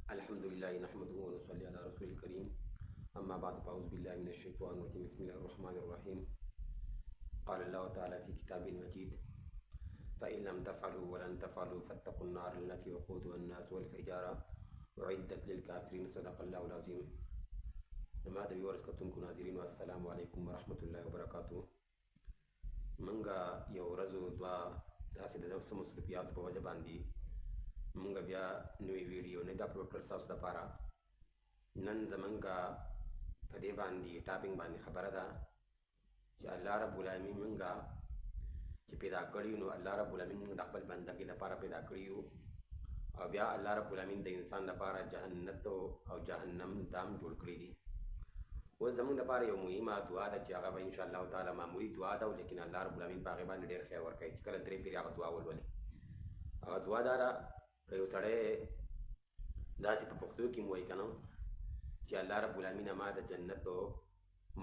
الحمد لله نحمده ونصلي على رسول الكريم. أما بعد فأعوذ بالله من الشيطان الرجيم. بسم الله الرحمن الرحيم. قال الله تعالى في كتابه المجيد: فإن لم تفعلوا ولن تفعلوا فاتقوا النار التي وقودها الناس والحجارة أعدت للكافرين. صدق الله العظيم. ماذا بورسكتونكم ناظرين، والسلام عليكم ورحمة الله وبركاته. منغا يورزو دوا داسي دنفس مصروفيات بوجه باندي منغا بیا نوی ویډیو نه دا اپلوډ کړل تاسو لپاره. نن زمونږه په دې باندې ټاپینګ باندې خبره ده چې الله رب العالمین منغا چې پیدا کړی نو الله رب العالمین د خپل بندګۍ لپاره پیدا کړی او بیا الله رب العالمین د انسان لپاره جهنت او جهنم دام جوړ کړی دي. اوس زمونږ لپاره یو مهمه دعا ده چې هغه به ان شاء الله تعالی معمولی دعا ده، لیکن الله رب العالمین په هغې باندې ډېر خیر ورکوي چې کله درې پیرې هغه دعا ولولي. هغه دعا دا ده که یو سړی داسې په پښتو کې مو وایي که نه چې الله رب العالمین ما د جنت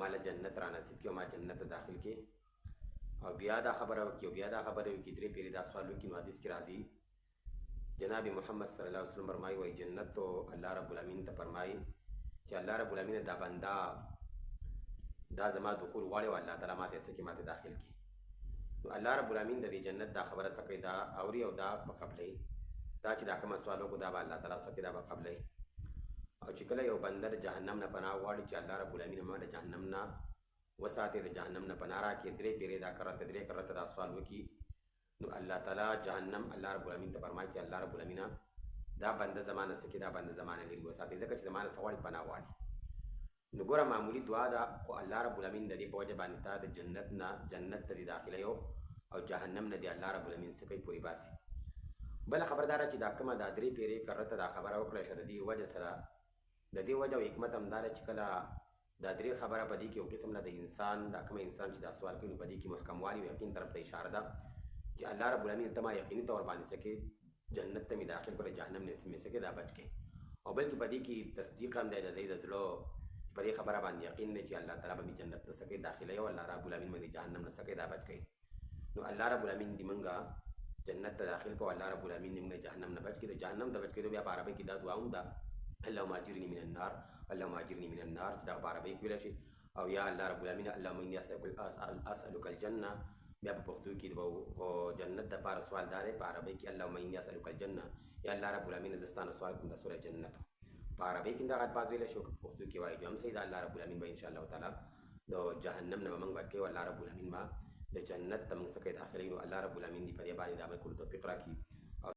ماله جنت را نصیب کړي او ما جنت ته داخل کړي، او بیا دا خبره وکړي او بیا دا خبره وکړي، درې پیرې دا سوال وکړي. نو حدیث کې راځي جناب محمد صلی الله علیه وسلم فرمایي وایي جنت تو الله رب العالمین ته فرمایي چې الله رب العالمین دا بنده دا زما دخول غواړي او الله تعالی ماته څه کې ماته داخل کړي. نو الله رب العالمین د دې جنت دا خبره څه کوي، دا اوري او دا په قبلوي، دا چې دا کومه سوال وکړو دا به الله تعالی څه کوي، دا به قبلوي. او چې کله یو بنده د جهنم نه پناه غواړي چې الله رب العالمین ما د جهنم نه وساتي، د جهنم نه پناه راکړي، درې پیرې دا کرته درې کرته دا سوال وکړي، نو الله تعالی جهنم الله رب العالمین ته فرمایي چې الله رب العالمین دا بنده زمانه څه کوي، دا بنده زمانه لري وساتي، ځکه چې زمانه څه غواړي پناه غواړي. نو ګوره معمولی دعا ده، خو الله رب العالمین د دې په وجه باندې ته د جنت نه جنت ته دې داخله یو او جهنم نه دې الله رب العالمین څه کوي پورې باسي. بله خبرداره چې دا کومه دا درې پیرې کرته دا خبره وکړه شه، د دې وجه سره د دې وجه او حکمت هم دا چې کله دا درې خبره په دې کې یو قسم نه د انسان دا کومه انسان چې دا سوال کوي په دې کې محکموالي او یقین طرف ته اشاره ده چې الله رب العالمین ته ما یقیني طور باندې څه کوي جنت ته مې داخل کړی، جهنم نه مې څه کوي دا بچ کوي. او بلکې په دې کې تصدیق هم دی د دې د زړه په دې خبره باندې یقین دی چې الله تعالی به مې جنت ته څه کوي داخلوي او الله رب العالمین مې جهنم نه څه کوي دا بچ کوي. نو الله رب العالمین دې موږ جنت ته داخل کو، الله رب العالمین دې موږ جهنم نه بچ کړي. د جهنم د بچ کېدو بیا په عربي کې دا دعا هم ده اللهم اجرني من النار، اللهم اجرني من النار، چې دا په عربي کې ویلی شي. او یا الله رب العالمین اللهم اني اسألك الجنه، بیا په پښتو کې د جنت دپاره سوال دا دی په عربي کې اللهم اني اسألك الجنه، یا الله رب العالمین زه ستا نه سوال کوم د سوره جنت. په عربي کې دغه الفاظ ویلی شي او په پښتو کې وایي هم صحیح ده. الله رب العالمین به ان شاء الله تعالی د جهنم نه به موږ بچ کوي او الله رب العالمین به د جنت ته موږ څه کوي داخلوي. نو الله رب العالمین دې په دې باندې د عمل کولو توفیق راکړي.